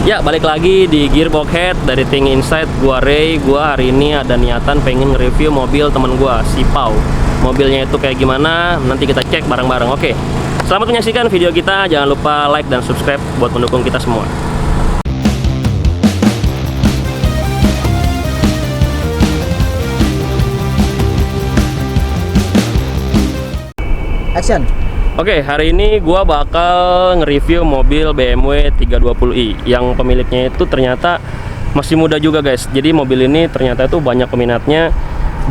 Ya, balik lagi di Gearbox dari Think Insight. Gua Ray. Gua hari ini ada niatan pengen nge-review mobil temen gua, si Pau. Mobilnya itu kayak gimana? Nanti kita cek bareng-bareng. Oke. Selamat menyaksikan video kita. Jangan lupa like dan subscribe buat mendukung kita semua. Action. Oke, hari ini gua bakal nge-review mobil BMW 320i yang pemiliknya itu ternyata masih muda juga, guys. Jadi mobil ini ternyata itu banyak peminatnya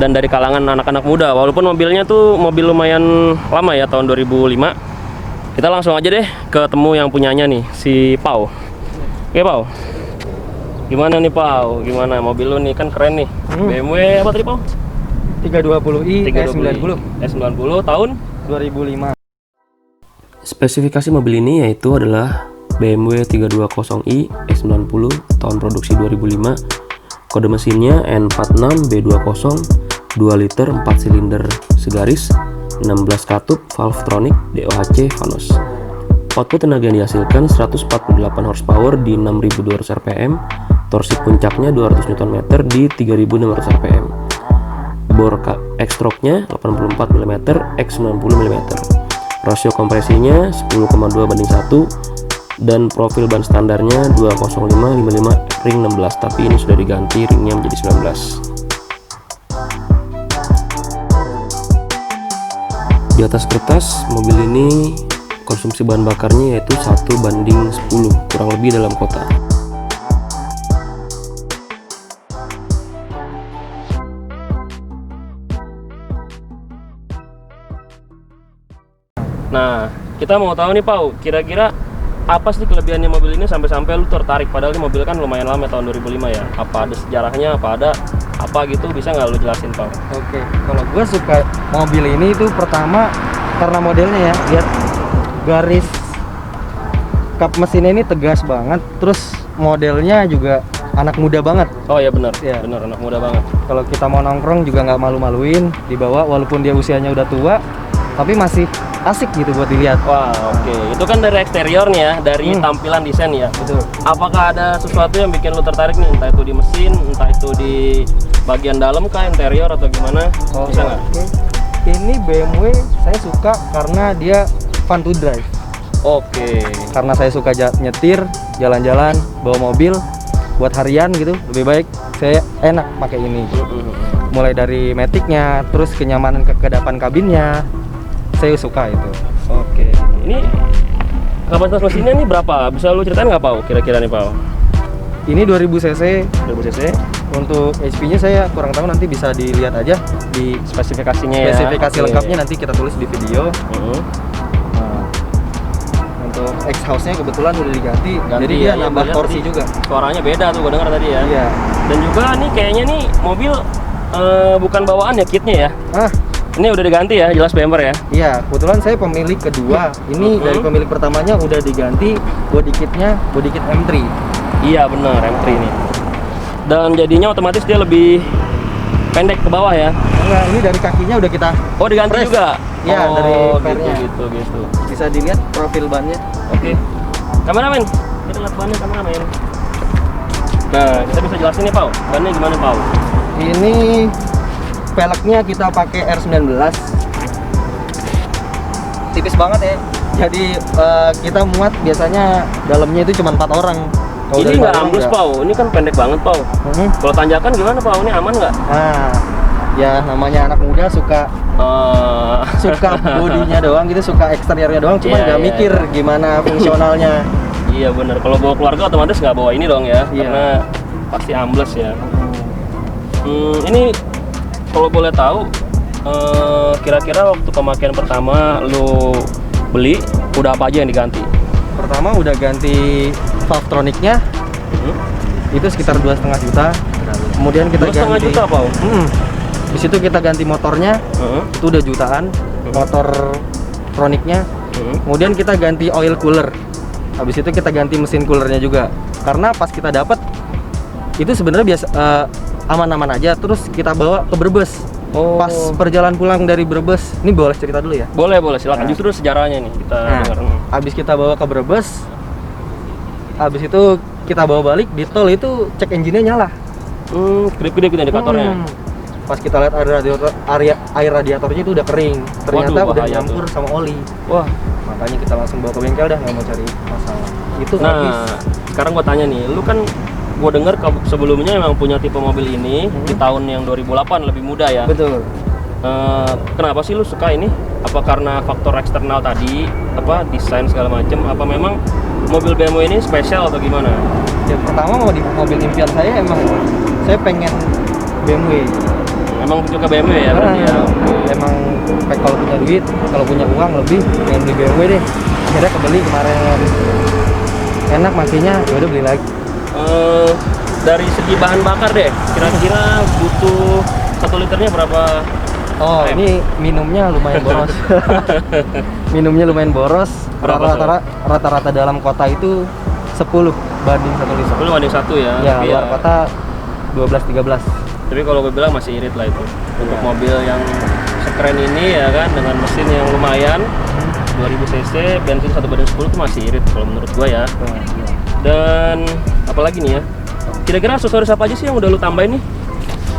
dan dari kalangan anak-anak muda. Walaupun mobilnya tuh mobil lumayan lama ya, tahun 2005. Kita langsung aja deh ketemu yang punyanya nih, si Pau. Oke, Pau. Gimana nih, Pau? Gimana mobil lu nih? Kan keren nih. BMW apa tadi, Pau? 320i 320i S90 tahun 2005. Spesifikasi mobil ini yaitu adalah BMW 320i S90 tahun produksi 2005. Kode mesinnya N46B20, 2 liter 4 silinder segaris, 16 katup, valvetronic, DOHC, Vanos. Output tenaga yang dihasilkan 148 horsepower di 6200 rpm, torsi puncaknya 200 Nm di 3600 rpm. Bor X-stroke-nya 84 mm x 90 mm. Rasio kompresinya 10,2:1 dan profil ban standarnya 205/55 ring 16, tapi ini sudah diganti ringnya menjadi 19. Di atas kertas mobil ini konsumsi bahan bakarnya yaitu 1:10 kurang lebih dalam kota. Nah, kita mau tahu nih, Pau, kira-kira apa sih kelebihannya mobil ini sampai-sampai lu tertarik? Padahal ini mobil kan lumayan lama, tahun 2005 ya. Apa ada sejarahnya, apa gitu, bisa nggak lu jelasin, Pau? Oke, kalau gue suka mobil ini itu pertama karena modelnya ya, lihat garis kap mesinnya ini tegas banget, terus modelnya juga anak muda banget. Oh ya, bener, ya. Bener, anak muda banget. Kalau kita mau nongkrong juga nggak malu-maluin dibawa, walaupun dia usianya udah tua, tapi masih asik gitu buat dilihat. Wah, oke. Itu kan dari eksteriornya ya, dari tampilan desain ya. Betul. Apakah ada sesuatu yang bikin lu tertarik nih? Entah itu di mesin, entah itu di bagian dalam kah, interior atau gimana? Bisa nggak? Oke. Ini BMW saya suka karena dia fun to drive. Oke. Karena saya suka nyetir, jalan-jalan, bawa mobil buat harian gitu, lebih baik saya enak pakai ini. Mulai dari matic-nya, terus kenyamanan kekedapan kabinnya, saya suka itu. Oke. Ini kapasitas mesinnya nih berapa? Bisa lu ceritain nggak, Pau? Kira-kira nih, Pau? Ini 2000 cc. 2000 cc. Untuk HP-nya saya kurang tahu, nanti bisa dilihat aja di Spesifikasinya ya. spesifikasi lengkapnya nanti kita tulis di video. Nah, untuk exhaust-nya kebetulan udah diganti, jadi dia nambah torsi juga. Suaranya beda tuh, gua dengar tadi ya. Iya. Dan juga nih kayaknya nih mobil bukan bawaan ya, kitnya ya. Ini udah diganti ya, jelas bumper ya. Iya, kebetulan saya pemilik kedua. Ini dari pemilik pertamanya udah diganti body kitnya, body kit M3. Iya bener, M3 ini. Dan jadinya otomatis dia lebih pendek ke bawah ya. Enggak, ini dari kakinya udah kita diganti press juga. Iya, dari fairnya. gitu. Bisa dilihat profil bannya. Oke. Kameramen, kita lihat bannya, kameramen. Nah, kita bisa jelasin nih, Pau. Bannya gimana, Pau? Ini peleknya kita pakai R19. Tipis banget ya. Jadi kita muat biasanya dalamnya itu cuma 4 orang. Kalau Ini nggak ambles, Pau. Ini kan pendek banget, Pau. Kalau tanjakan gimana, Pau? Ini aman nggak? Nah, ya namanya anak muda suka bodinya doang gitu, suka eksteriornya doang, cuma nggak mikir gimana fungsionalnya. Iya bener. Kalau bawa keluarga otomatis nggak bawa ini dong ya, karena pasti ambles ya. Ini kalau boleh tahu, kira-kira waktu pemakaian pertama lu beli, udah apa aja yang diganti? Pertama udah ganti valvetronic-nya, itu sekitar 2,5 juta. Kemudian kita 2,5 juta, Pau? Di situ kita ganti motornya, itu udah jutaan. Motor troniknya. Kemudian kita ganti oil cooler. Habis itu kita ganti mesin coolernya juga. Karena pas kita dapat itu sebenarnya biasa aman-aman aja. Terus kita bawa ke Brebes. Pas perjalanan pulang dari Brebes, ini boleh cerita dulu ya? Boleh, silakan. Nah, justru sejarahnya nih kita dengar. Habis kita bawa ke Brebes, habis itu kita bawa balik di tol itu cek engine-nya nyala. Kedip-kedip gitu indikatornya. Pas kita lihat air radiatornya itu udah kering, ternyata Waduh, udah bahaya nyampur tuh. sama oli. Wah. Makanya kita langsung bawa ke bengkel dah, nggak mau cari masalah. Itu Nah, habis. sekarang gua tanya nih, lu kan gua dengar sebelumnya emang punya tipe mobil ini di tahun yang 2008, lebih muda ya. Betul. Kenapa sih lu suka ini? Apa karena faktor eksternal tadi, apa desain segala macem? Apa memang mobil BMW ini spesial atau gimana? Ya, pertama mobil impian saya emang saya pengen BMW. Emang suka BMW ya berarti ya? Emang kalau punya duit, kalau punya uang lebih pengen beli BMW deh. Akhirnya kebeli kemarin. Enak makinya, ya udah beli lagi. Dari segi bahan bakar deh, kira-kira butuh 1 liternya berapa? Oh, ini minumnya lumayan boros. Minumnya lumayan boros. Berapa, Rata-rata dalam kota itu 10 banding 1 liter. 10 banding 1 ya? Ya, Tapi luar kota 12-13. Tapi kalau gue bilang masih irit lah itu. Untuk Iya. mobil yang sekeren ini ya kan, dengan mesin yang lumayan 2000 cc, bensin 1/10 itu masih irit kalau menurut gue ya. Dan apalagi nih ya, kira-kira aksesoris apa aja sih yang udah lu tambahin nih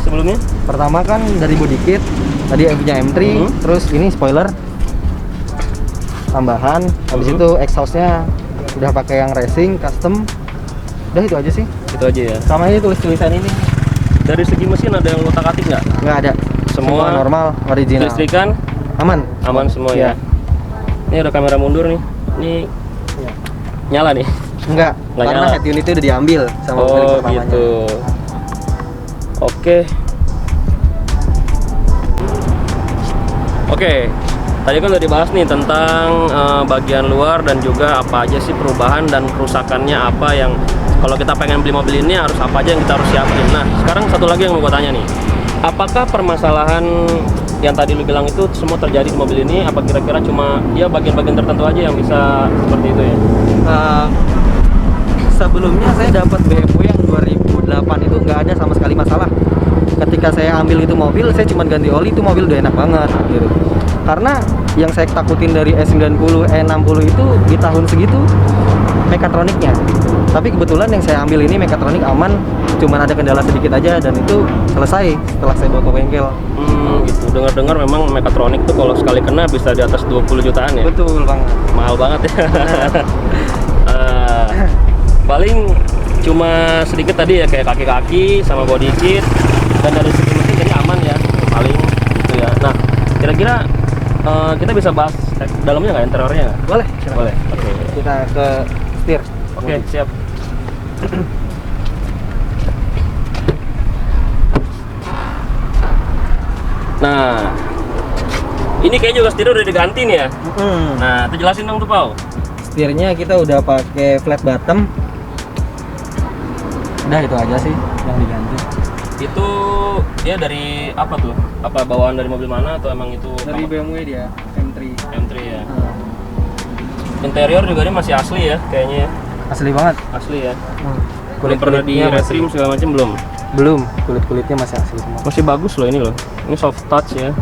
sebelumnya? Pertama kan dari body kit, tadi yang punya M3, terus ini spoiler tambahan, habis itu exhaustnya udah pakai yang racing custom. Udah itu aja sih. Itu aja ya. Sama ini tulisan ini Dari segi mesin ada yang lu otak-atik nggak? nggak ada. Semua normal, original. Listrikan Aman. aman semua ya. Iya. Ini ada kamera mundur nih. Ini Iya. nyala nih. Enggak, Nggak karena nyala. head unitnya udah diambil sama pemilik Oh pertamanya. gitu. Oke. Oke. Tadi kan udah dibahas nih tentang bagian luar dan juga apa aja sih perubahan dan kerusakannya apa yang kalau kita pengen beli mobil ini harus apa aja yang kita harus siapin. Nah, sekarang satu lagi yang mau gue tanya nih. Apakah permasalahan yang tadi lu bilang itu semua terjadi di mobil ini? Apa kira-kira cuma ya bagian-bagian tertentu aja yang bisa seperti itu ya? Sebelumnya saya dapat BMW yang 2008 itu nggak ada sama sekali masalah. Ketika saya ambil itu mobil, saya cuma ganti oli, itu mobil udah enak banget gitu. Karena yang saya takutin dari E90, E60 itu di tahun segitu mekatroniknya. Tapi kebetulan yang saya ambil ini mekatronik aman, cuma ada kendala sedikit aja dan itu selesai setelah saya bawa ke bengkel. Gitu. Dengar-dengar memang mekatronik tuh kalau sekali kena bisa di atas 20 jutaan ya. Betul banget. Mahal banget ya. Paling cuma sedikit tadi ya, kayak kaki-kaki sama body kit, dan dari segi mesin jadi aman ya paling gitu ya. Nah, kira-kira kita bisa bahas dalamnya nggak, interiornya nggak? Boleh, Boleh. Oke. kita ke setir. Oke, siap. Nah, ini kayaknya juga setir udah diganti nih ya. Nah, itu jelasin dong tuh, Pau. Setirnya kita udah pakai flat bottom. Udah itu aja sih yang diganti. Itu dia dari apa tuh? Apa bawaan dari mobil mana atau emang itu Dari BMW dia, M3. M3 ya? Interior juga dia masih asli ya kayaknya ya? Asli banget. Asli ya? Belum Kulit pernah di retrim segala macam belum? Belum, kulit-kulitnya masih asli semua. Masih bagus loh ini loh. Ini soft touch ya.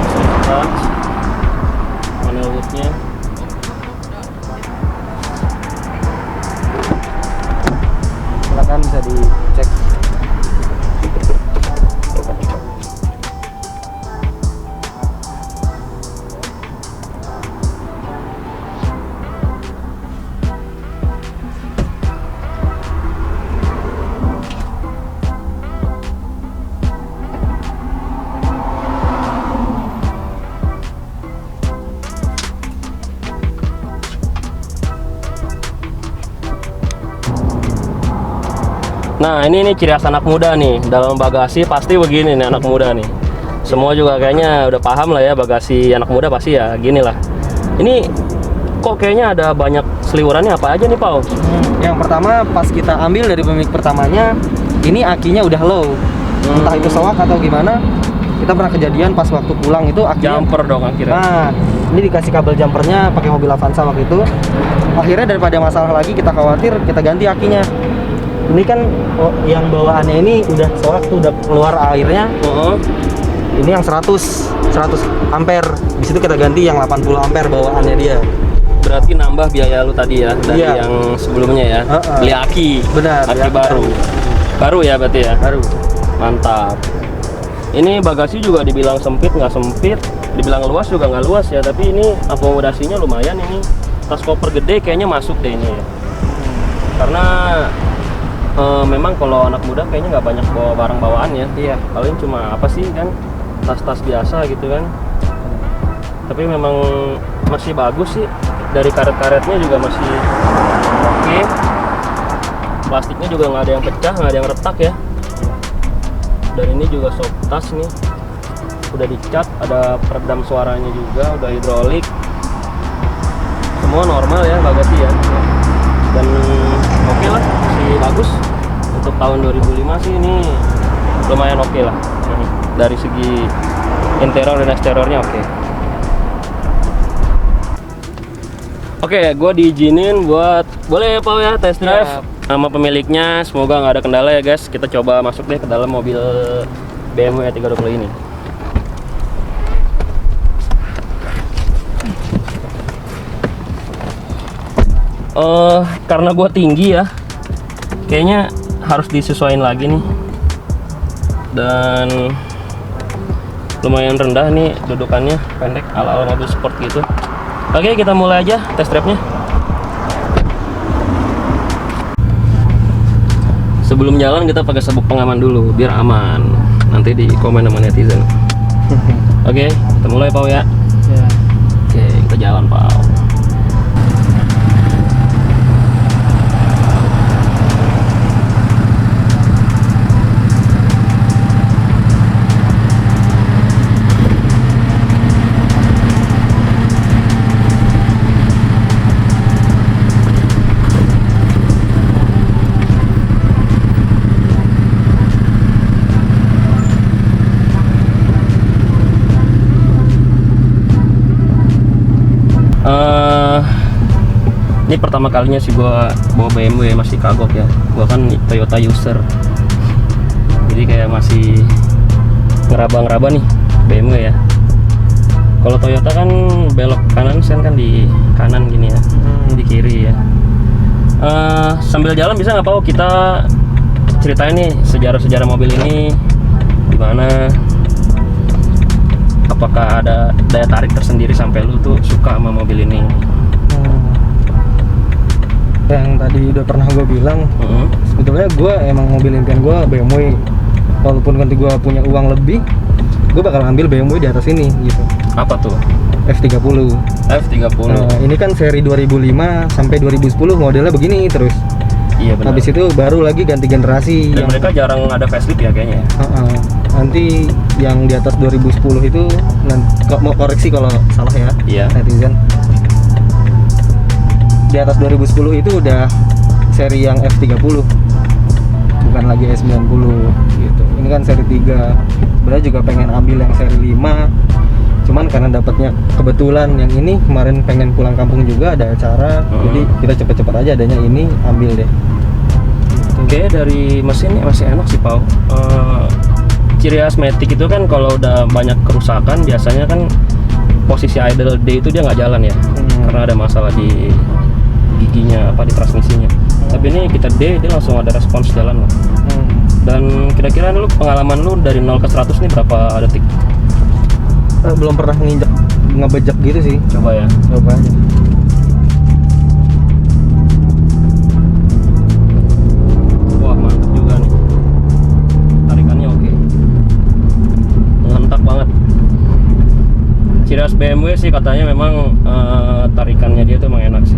Soft touch. Panel woodnya. Silakan bisa dicek. Nah ini ciri khas anak muda nih, dalam bagasi pasti begini nih anak muda nih. Semua juga kayaknya udah paham lah ya, bagasi anak muda pasti ya gini lah. Ini kok kayaknya ada banyak seliwerannya, apa aja nih Pau? Yang pertama pas kita ambil dari pemilik pertamanya, ini akinya udah low. Entah itu soak atau gimana. Kita pernah kejadian pas waktu pulang itu akinya Jumper dong akhirnya. Nah, ini dikasih kabel jumpernya pakai mobil Avanza waktu itu. Akhirnya daripada masalah lagi kita khawatir, kita ganti akinya. Ini kan yang bawaannya ini udah soak tuh, udah keluar airnya. Ini yang 100 ampere. Di situ kita ganti yang 80 ampere bawaannya dia. berarti nambah biaya lu tadi ya dari Iya. yang sebelumnya ya. Beli aki. Benar, Aki beli aki baru. Baru ya berarti ya. baru. Mantap. Ini bagasi juga dibilang sempit nggak sempit, dibilang luas juga nggak luas ya. Tapi ini akomodasinya lumayan ini. Tas koper gede kayaknya masuk deh ini ya. Karena memang kalau anak muda kayaknya nggak banyak bawa barang bawaan ya. Iya. Paling cuma apa sih kan, tas-tas biasa gitu kan. Tapi memang masih bagus sih, dari karet-karetnya juga masih oke. Plastiknya juga nggak ada yang pecah, nggak ada yang retak ya. Dan ini juga soft tas nih, udah dicat, ada peredam suaranya juga, udah hidrolik, semua normal ya bagasi ya. Dan oke lah, masih bagus untuk tahun 2005 sih, ini lumayan oke lah dari segi interior dan eksteriornya oke. Oke, gue diizinin buat boleh ya Pak ya test drive sama pemiliknya. Semoga nggak ada kendala ya guys. Kita coba masuk deh ke dalam mobil BMW E320 ini. Karena gue tinggi ya, kayaknya harus disesuaikan lagi nih. Dan lumayan rendah nih dudukannya, pendek ala-ala mobil sport gitu. Oke, kita mulai aja test drive-nya. Sebelum jalan kita pakai sabuk pengaman dulu biar aman. Nanti di komen sama netizen. Oke, kita mulai Pau ya. Ya. Oke, kita jalan Pau. Ini pertama kalinya sih gua bawa BMW, masih kagok ya. Gua kan Toyota user, jadi kayak masih ngeraba-ngeraba nih BMW ya. Kalau Toyota kan belok kanan, sen kan di kanan gini ya, ini di kiri ya. Sambil jalan bisa nggak Pau kita ceritain nih sejarah-sejarah mobil ini gimana? Apakah ada daya tarik tersendiri sampai lu tuh suka sama mobil ini? Yang tadi udah pernah gue bilang, sebetulnya gue emang mobil impian gue BMW. Walaupun nanti gue punya uang lebih, gue bakal ambil BMW di atas ini gitu. Apa tuh? F30. F30. Nah, ini kan seri 2005 sampai 2010 modelnya begini terus. Iya benar. Habis itu baru lagi ganti generasi. Dan mereka jarang ada facelift ya kayaknya ya. Nanti yang di atas 2010 itu mau koreksi kalau salah ya. Iya. Netizen. Di atas 2010 itu udah seri yang F30, bukan lagi S90 gitu. Ini kan seri 3. Sebenarnya juga pengen ambil yang seri 5, cuman karena dapatnya kebetulan yang ini kemarin pengen pulang kampung juga ada acara, jadi kita cepet-cepet aja adanya ini ambil deh. Oke, dari mesinnya masih enak sih Pau. Ciri khas Matic itu kan kalau udah banyak kerusakan biasanya kan posisi idle D itu dia nggak jalan ya, karena ada masalah di giginya apa di transmisinya. Tapi ini kita D dia langsung ada respons jalan loh. Dan kira-kira lu pengalaman lu dari 0 ke 100 nih berapa detik? Belum pernah ngebejek gitu sih. Coba ya. Coba aja. Wah mantap juga nih. Tarikannya oke. Mantap banget. Ciri khas BMW sih katanya memang tarikannya dia tuh emang enak sih.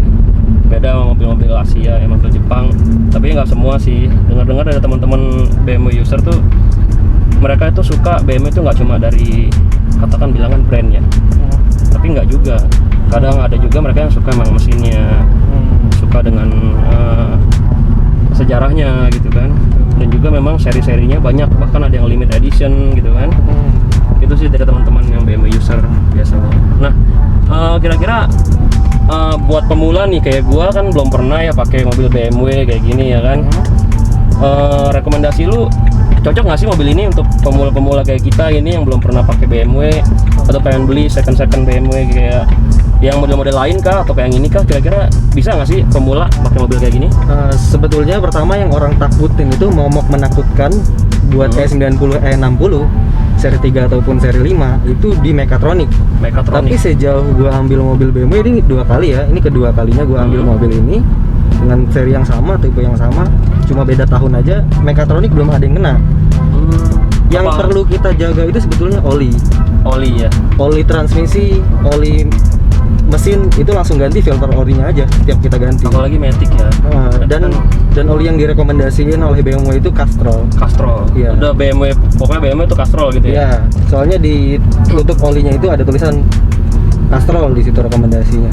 Beda sama mobil-mobil Asia, ya mobil Jepang. Tapi nggak semua sih. Dengar-dengar dari teman-teman BMW user tuh, mereka itu suka BMW itu nggak cuma dari katakan bilangan brandnya, tapi nggak juga. Kadang ada juga mereka yang suka emang mesinnya, suka dengan sejarahnya gitu kan. Dan juga memang seri-serinya banyak, bahkan ada yang limited edition gitu kan. Itu sih dari teman-teman yang BMW user biasanya. Nah, kira-kira buat pemula nih kayak gua kan belum pernah ya pakai mobil BMW kayak gini ya kan. Rekomendasi lu cocok nggak sih mobil ini untuk pemula-pemula kayak kita ini yang belum pernah pakai BMW atau pengen beli second BMW kayak yang model-model lain kah atau kayak yang ini kah, kira-kira bisa nggak sih pemula pakai mobil kayak gini? Sebetulnya pertama yang orang takutin itu momok menakutkan buat E90 E60 seri 3 ataupun seri 5 itu di mekatronik. Tapi sejauh gua ambil mobil BMW ini 2 kali ya, ini kedua kalinya gua ambil mobil ini dengan seri yang sama, tipe yang sama, cuma beda tahun aja, mekatronik belum ada yang kena. Yang perlu kita jaga itu sebetulnya oli ya, oli transmisi, oli mesin itu langsung ganti filter orinya aja setiap kita ganti. Apalagi Matic ya. Dan oli yang direkomendasiin oleh BMW itu Castrol. Iya. Udah BMW, pokoknya BMW itu Castrol gitu ya. Iya. Soalnya di tutup olinya itu ada tulisan Castrol di situ rekomendasinya.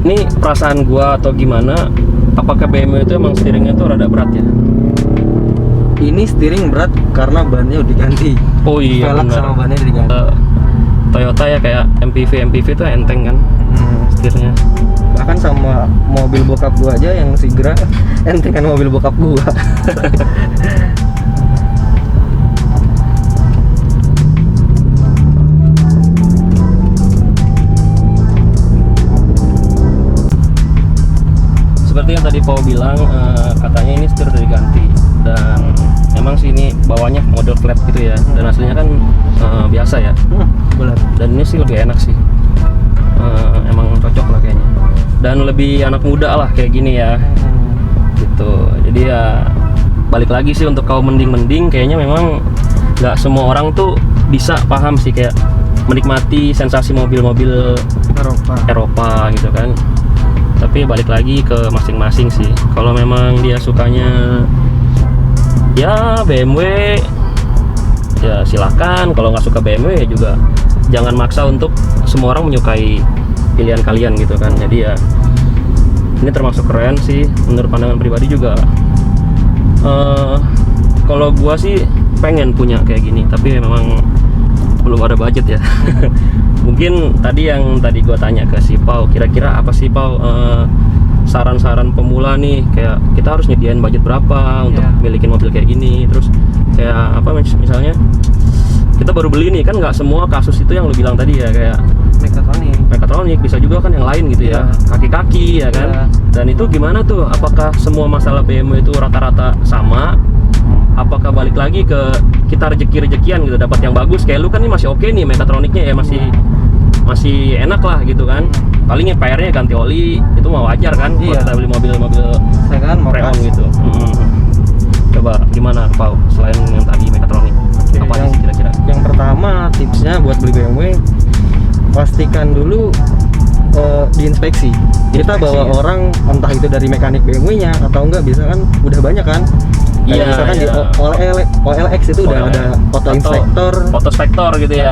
Ini perasaan gua atau gimana? Apakah BMW itu emang steeringnya tuh rada berat ya? Ini steering berat karena bannya udah diganti. Oh iya, velg sama bannya udah diganti. Toyota ya kayak MPV tuh enteng kan setirnya. Bahkan sama mobil bokap gua aja yang Sigra enteng kan mobil bokap gua. Seperti yang tadi Pau bilang, katanya ini setir udah diganti dan emang sih ini bawahnya model flat gitu ya, dan aslinya kan biasa ya. Benar. Dan ini sih lebih enak sih, emang cocok lah kayaknya, dan lebih anak muda lah kayak gini ya, gitu. Jadi ya balik lagi sih untuk kaum mending kayaknya memang nggak semua orang tuh bisa paham sih kayak menikmati sensasi mobil-mobil Eropa gitu kan. Tapi balik lagi ke masing-masing sih. Kalau memang dia sukanya ya BMW ya silakan, kalau nggak suka BMW ya juga jangan maksa untuk semua orang menyukai pilihan kalian gitu kan. Jadi ya ini termasuk keren sih menurut pandangan pribadi juga. Kalau gua sih pengen punya kayak gini, tapi memang belum ada budget ya. Mungkin tadi gua tanya ke si Pau, kira-kira apa sih Pau saran-saran pemula nih, kayak kita harus nyediain budget berapa untuk milikin mobil kayak gini. Terus kayak apa misalnya kita baru beli nih, kan nggak semua kasus itu yang lu bilang tadi ya, kayak mekatronik bisa juga kan yang lain gitu ya, kaki-kaki ya kan. Dan itu gimana tuh, apakah semua masalah BMW itu rata-rata sama? Apakah balik lagi ke kita rezeki-rezekian gitu, dapat yang bagus kayak lu kan, ini masih oke nih mekatroniknya ya, masih enak lah gitu kan. Paling PR-nya ganti oli itu mah wajar kan, kalau kita beli mobil pre-owned gitu. Coba gimana Pau selain yang tadi mekatronik, apa sih kira-kira? Yang pertama tipsnya buat beli BMW, pastikan dulu diinspeksi. Kita bawa orang entah itu dari mekanik BMW-nya atau enggak, bisa kan udah banyak kan. Kayak misalkan di OLX itu udah ada foto inspektor gitu ya.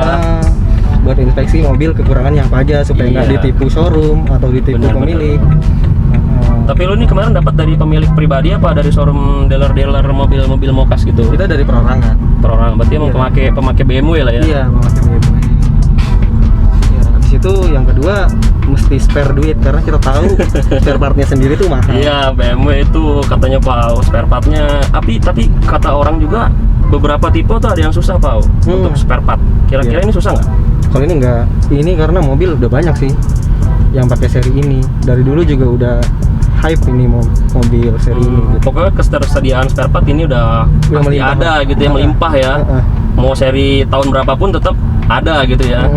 Buat inspeksi mobil kekurangannya apa aja supaya nggak ditipu showroom atau ditipu pemilik. Tapi lu nih kemarin dapat dari pemilik pribadi apa dari showroom dealer mobil mokas gitu? Kita dari perorangan. Berarti emang pemakai BMW lah ya? Iya, pemakai BMW. Ya, habis itu yang kedua mesti spare duit, karena kita tahu spare partnya sendiri tuh mahal. Iya, BMW itu katanya Pau spare partnya. Tapi kata orang juga beberapa tipe tuh ada yang susah Pau untuk spare part. Kira-kira ini susah nggak? Kalau ini enggak, ini karena mobil udah banyak sih yang pakai seri ini. Dari dulu juga udah hype ini mobil seri ini. Gitu. Pokoknya ketersediaan spare part ini udah pasti ada gitu ya, melimpah ya. Mau seri tahun berapapun tetap ada gitu ya.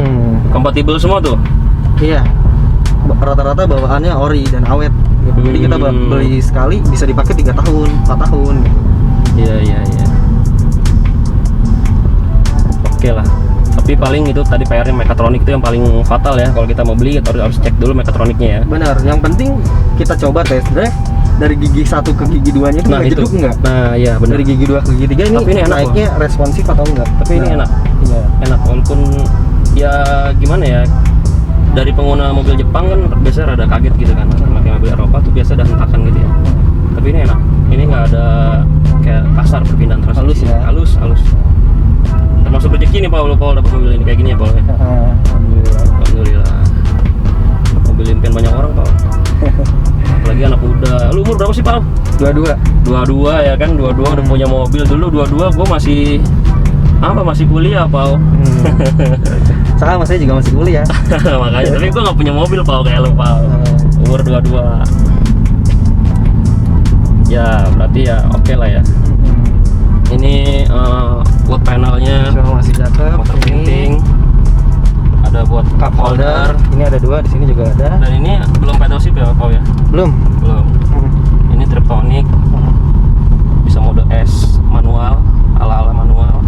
Kompatibel semua tuh. Iya. Rata-rata bawaannya ori dan awet. Gitu. Jadi kita beli sekali bisa dipakai 3 tahun, 4 tahun. Gitu. Iya. Oke lah. Tapi paling itu tadi PR-nya mekatronik itu yang paling fatal ya, kalau kita mau beli harus cek dulu mekatroniknya ya. Benar, yang penting kita coba test drive dari gigi 1 ke gigi 2-nya itu jeduk enggak? Nah, iya benar. Dari gigi 2 ke gigi 3 ini enak naiknya loh. Responsif atau enggak? Tapi ini enak. Iya, enak walaupun ya gimana ya? Dari pengguna mobil Jepang kan biasa rada kaget gitu kan, pakai mobil Eropa tuh biasa udah hentakan gitu ya. Tapi ini enak. Ini nggak ada kayak kasar perpindahan transmisi. Halus. Termasuk rezeki nih Paul dapat mobil ini kayak gini ya Paul. Alhamdulillah. Mobil impian banyak orang Paul. Apalagi anak muda. Lu umur umur berapa sih, Pak? 22. 22 ya kan, 22 udah punya mobil. Dulu 22 gue masih kuliah, Pak. Sama saya juga masih kuliah. Makanya, tapi gue nggak punya mobil, Pak, kayak lo, Pak. Umur 22. Ya, berarti ya oke lah ya. Ini wood panelnya Semua masih cakep. motor printing. Ada buat Cup holder. Ini ada 2, di sini juga ada. Dan ini belum pedal shift ya, Pak ya? Belum. Belum. Ini Triptonic. Bisa mode S manual, ala-ala manual.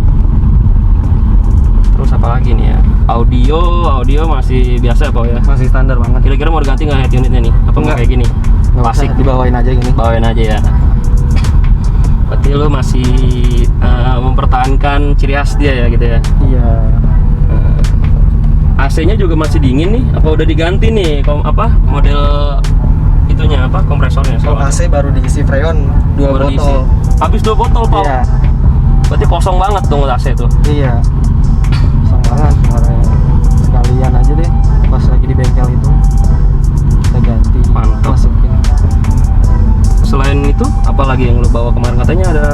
Terus apa lagi nih ya? Audio masih biasa ya, Pak ya? Masih standar banget. Kira-kira mau diganti nggak head unitnya nih? Apa mau Nggak. kayak gini? Klasik. Dibawain aja gini. Bawain aja ya. Berarti lo masih mempertahankan ciri khas dia ya gitu ya? Iya. AC-nya juga masih dingin nih? Apa udah diganti nih? Model itunya apa? Kompresornya? Kalau AC baru diisi freon 2 Baru diisi. botol. Habis 2 botol, Pak? Iya. Berarti kosong banget dong AC tuh? Iya. Kosong banget kemarin. Sekalian aja deh pas lagi di bengkel itu. Kita ganti. Mantap. Masukin. Selain itu, apa lagi yang lo bawa kemarin? Katanya ada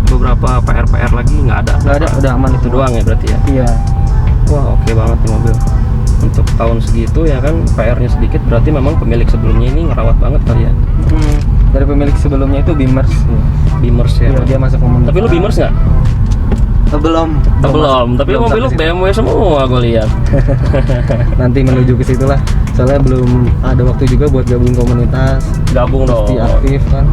beberapa PR lagi, nggak ada? Nggak ada, udah aman Itu doang ya berarti ya? Iya. Wah, oke banget nih mobil. Untuk tahun segitu ya kan, PR-nya sedikit, berarti memang pemilik sebelumnya ini ngerawat banget kali ya? Dari pemilik sebelumnya itu Beamers. Beamers ya? Iya, dia masuk komunitas. Tapi lu Beamers nggak? Belum. Belum, tapi Belum mobil lu sampai situ. BMW semua gue lihat. Nanti menuju ke situ lah. Soalnya belum ada waktu juga buat gabung komunitas. Gabung dong. Mesti aktif kan.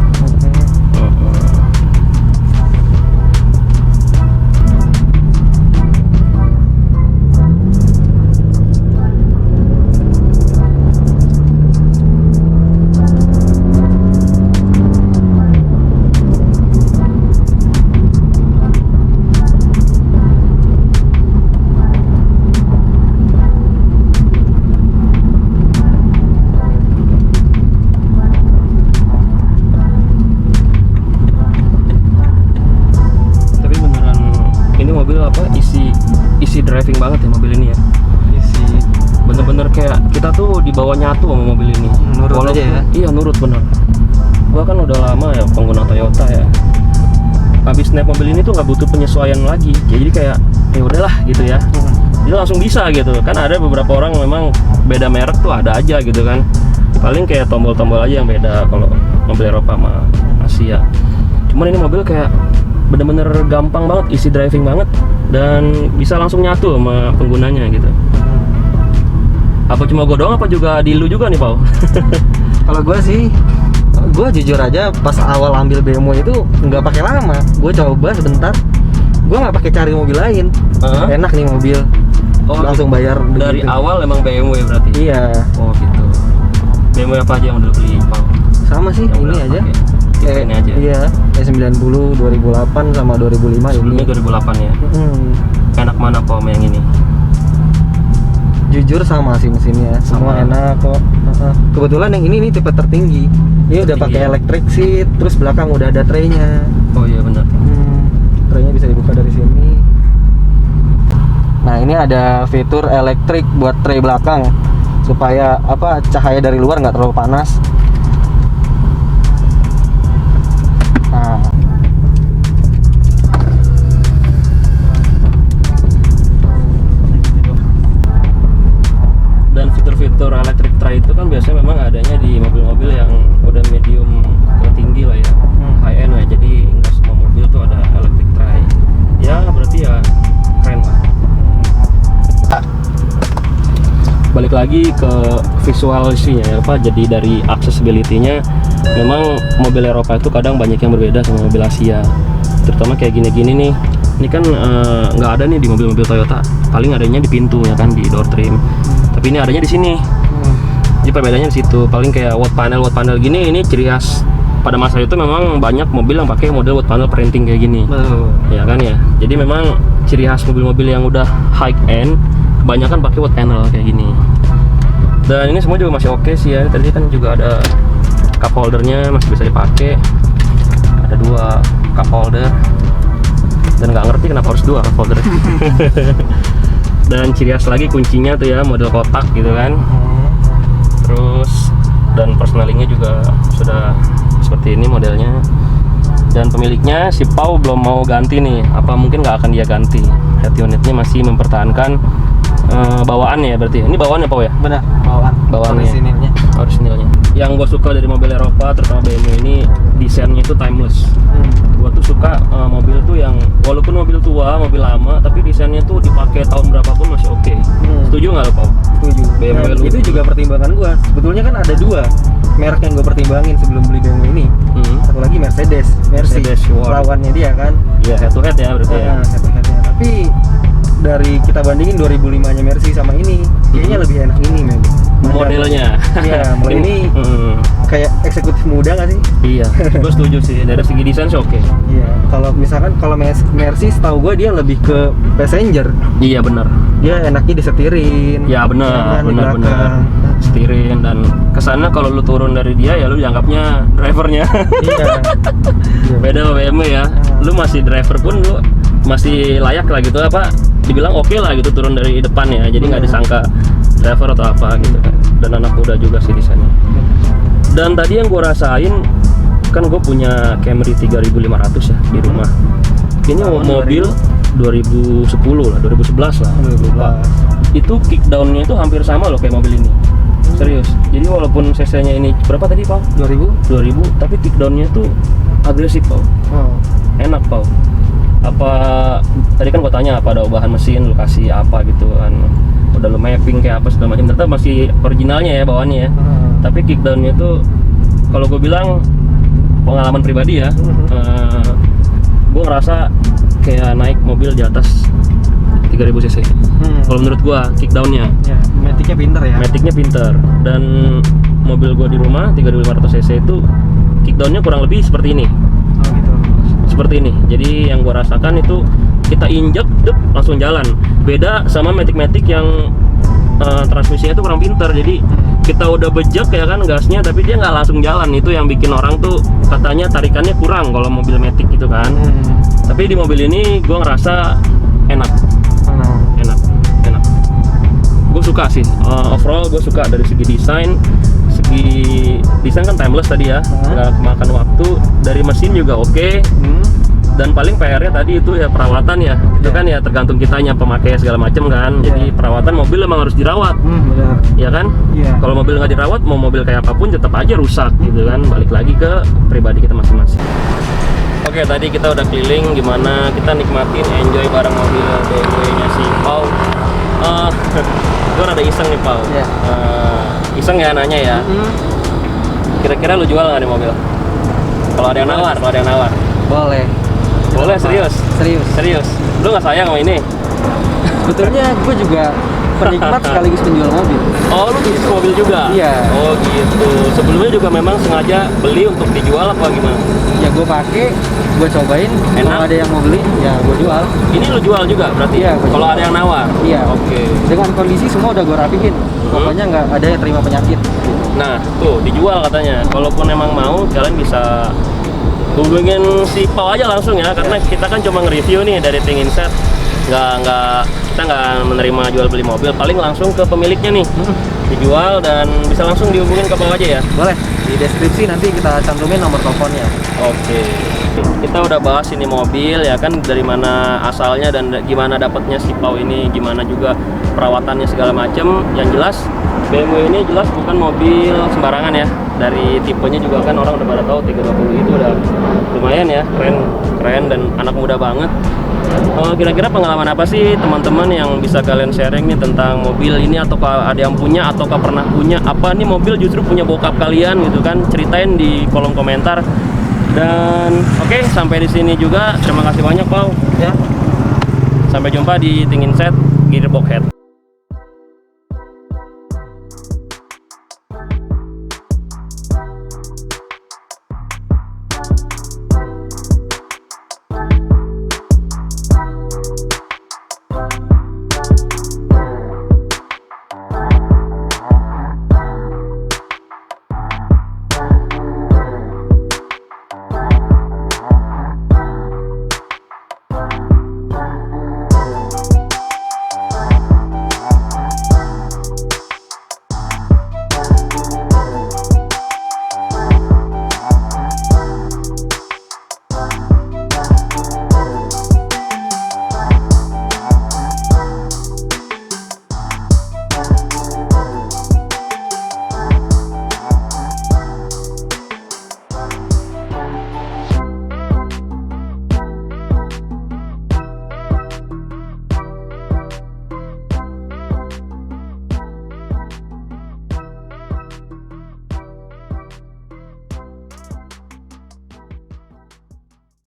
Tapi beneran ini mobil apa? Isi driving banget ya mobil ini ya. Isi. Bener-bener kayak kita tuh dibawa nyatu sama mobil ini. Nurut aja ya? Iya, nurut bener. Gua kan udah lama ya pengguna Toyota ya. Habis naik mobil ini tuh nggak butuh penyesuaian lagi. Jadi kayak ya udahlah gitu ya. Jadi langsung bisa gitu. Kan ada beberapa orang memang beda merek tuh ada aja gitu kan. Paling kayak tombol-tombol aja yang beda kalau mobil Eropa sama Asia. Cuman ini mobil kayak bener-bener gampang banget, isi driving banget, dan bisa langsung nyatu sama penggunanya gitu. Apa cuma gue doang, apa juga di lu juga nih, Pau? Kalau gue sih, gue jujur aja pas awal ambil BMW itu nggak pakai lama. Gue coba sebentar, gue nggak pakai cari mobil lain. Enak nih mobil. Langsung bayar Dari begitu. awal emang BMW berarti? Iya. Oh gitu. BMW apa aja yang udah beli, Pau? Sama sih, Yang ini udah aja. pakai. Tipe ini aja? Iya, E90 2008 sama 2005 ini. Sebelumnya 2008 ya? Enak mana, Pau, sama yang ini? Jujur sama sih mesinnya, semua Sama. enak kok. Kebetulan yang ini tipe tertinggi. Ini udah Tertinggi pakai ya? electric seat, terus belakang udah ada tray-nya. Oh iya benar. Tray-nya bisa dibuka dari sini. Nah, ini ada fitur elektrik buat tray belakang supaya apa cahaya dari luar nggak terlalu panas. Nah, Dan fitur-fitur electric tray itu kan biasanya memang adanya di mobil-mobil yang udah medium ke tinggi lah ya, high end lah. Jadi nggak semua mobil tuh ada electric tray. Ya berarti ya keren lah. Balik lagi ke visualisasinya ya, apa? Jadi dari accessibility-nya, memang mobil Eropa itu kadang banyak yang berbeda sama mobil Asia. Terutama kayak gini-gini nih. Ini kan nggak ada nih di mobil-mobil Toyota. Paling adanya di pintu ya kan, di door trim. Tapi ini adanya di sini. Jadi perbedaannya di situ. Paling kayak wood panel gini, ini ciri khas pada masa itu memang banyak mobil yang pakai model wood panel printing kayak gini. Ya kan ya. Jadi memang ciri khas mobil-mobil yang udah high end kebanyakan pakai wood panel kayak gini. Dan ini semua juga masih oke sih ya. Tadi kan juga ada cup holdernya, masih bisa dipakai. Ada 2 cup holder. Dan nggak ngerti kenapa harus 2 cup holder. Dan ciri khas lagi kuncinya tuh ya model kotak gitu kan. Terus dan personalingnya juga sudah seperti ini modelnya. Dan pemiliknya si Pau belum mau ganti nih, apa mungkin nggak akan dia ganti. Head unitnya masih mempertahankan bawaannya ya berarti. Ini bawaannya Pau ya? Benar, Bawaannya. Orisinilnya. Yang gue suka dari mobil Eropa, terutama BMW ini, desainnya itu timeless. Gue tuh suka mobil tuh yang walaupun mobil tua, mobil lama, tapi desainnya tuh dipakai tahun berapapun masih oke. Setuju nggak lo Pau? Setuju. BMW Nah, lu. itu juga pertimbangan gua. Sebetulnya kan ada dua merek yang gua pertimbangin sebelum beli BMW ini. Satu lagi Mercedes, Mercedes, wow. lawannya dia kan. Iya, head to head ya berarti ya. Head-to-headnya. Tapi dari kita bandingin 2005-nya Mercy sama ini, kayaknya lebih enak ini, men. Modelnya. Iya, model ini kayak eksekutif muda nggak sih? Iya, gue setuju sih. Dari segi desain sih oke. Iya. Kalau misalkan Mercy, setahu gue dia lebih ke passenger. Iya benar. Dia enaknya disetirin. Ya benar, di benar. belakang. Setirin dan kesana kalau lu turun dari dia ya lu dianggapnya drivernya. Iya. Beda sama BMW ya. Lu masih driver pun lu masih layak lah gitu apa? Dibilang oke lah gitu turun dari depan ya. Jadi nggak disangka driver atau apa gitu kan. Dan anak muda juga sih di sana. Dan tadi yang gue rasain kan gue punya Camry 3500 ya di rumah. Ini mobil 2010 lah, 2011 lah. 2011. Itu kickdownnya itu hampir sama loh kayak mobil ini. Serius. Jadi walaupun cc-nya ini berapa tadi Pau? 2000, tapi kickdownnya tuh agresif Pau. Oh. Enak Pau. Apa tadi kan gua tanya apa ada ubahan mesin, lu kasih apa gitu kan. Udah lu mapping kayak apa segala macam. Ternyata masih originalnya ya bawaannya ya. Tapi kickdownnya tuh kalau gue bilang pengalaman pribadi ya, gue ngerasa kayak naik mobil di atas 3000 cc. Kalau menurut gua kickdownnya, Ya, maticnya pinter ya. maticnya pinter. Dan mobil gua di rumah 3500 cc itu kickdownnya kurang lebih seperti ini. Oh gitu. Seperti ini. Jadi yang gua rasakan itu kita injek, langsung jalan. Beda sama matic yang transmisinya itu kurang pinter. Jadi kita udah bejek ya kan gasnya, tapi dia nggak langsung jalan. Itu yang bikin orang tuh katanya tarikannya kurang kalau mobil matic gitu kan. Tapi di mobil ini gua ngerasa enak. Gue suka sih, overall gue suka dari segi desain kan timeless tadi ya, nggak kemakan waktu. Dari mesin juga oke. Dan paling PR-nya tadi itu ya perawatan ya, itu kan ya tergantung kitanya pemakai segala macam kan. Jadi perawatan mobil emang harus dirawat, Benar. ya kan? Kalau mobil nggak dirawat, mau mobil kayak apapun tetap aja rusak gitu kan. Balik lagi ke pribadi kita masing-masing. Oke, tadi kita udah keliling gimana kita nikmatin, enjoy bareng mobil BMW-nya si Pau. Gue rada iseng nih Pau. Iseng ya nanya ya. Kira-kira lu jual nggak nih mobil? Kalau ada yang nawar, Boleh, serius. Lu nggak sayang sama ini? Sebetulnya gue juga penikmat sekaligus penjual mobil. Oh, lu bisnis mobil juga? Iya. Oh gitu. Sebelumnya juga memang sengaja beli untuk dijual apa gimana? Ya gue pakai, gue cobain. Enak? Kalau ada yang mau beli, ya gue jual. Ini lu jual juga berarti? Iya, gua Kalau jual. ada yang nawar? Iya. Oke. Dengan kondisi semua udah gue rapihin. Pokoknya nggak ada yang terima penyakit. Nah, tuh dijual katanya. Kalaupun emang mau, kalian bisa hubungin si Pau aja langsung ya, karena kita kan cuma nge-review nih dari Tinginset. Kita nggak menerima jual beli mobil, paling langsung ke pemiliknya nih dijual, dan bisa langsung dihubungin ke Pau aja ya. Boleh. Di deskripsi nanti kita cantumin nomor teleponnya. Oke. Kita udah bahas ini mobil ya kan, dari mana asalnya dan gimana dapatnya si Pau ini, gimana juga perawatannya segala macem. Yang jelas BMW ini jelas bukan mobil sembarangan ya. Dari tipenya juga kan orang udah pada tahu 320 itu udah lumayan ya, keren dan anak muda banget. Kira-kira pengalaman apa sih teman-teman yang bisa kalian sharing nih tentang mobil ini, ataukah ada yang punya ataukah pernah punya, apa nih mobil justru punya bokap kalian gitu kan, ceritain di kolom komentar. Dan oke, sampai di sini juga. Terima kasih banyak Pau. Ya. Sampai jumpa di Tinginset Gearbox Head.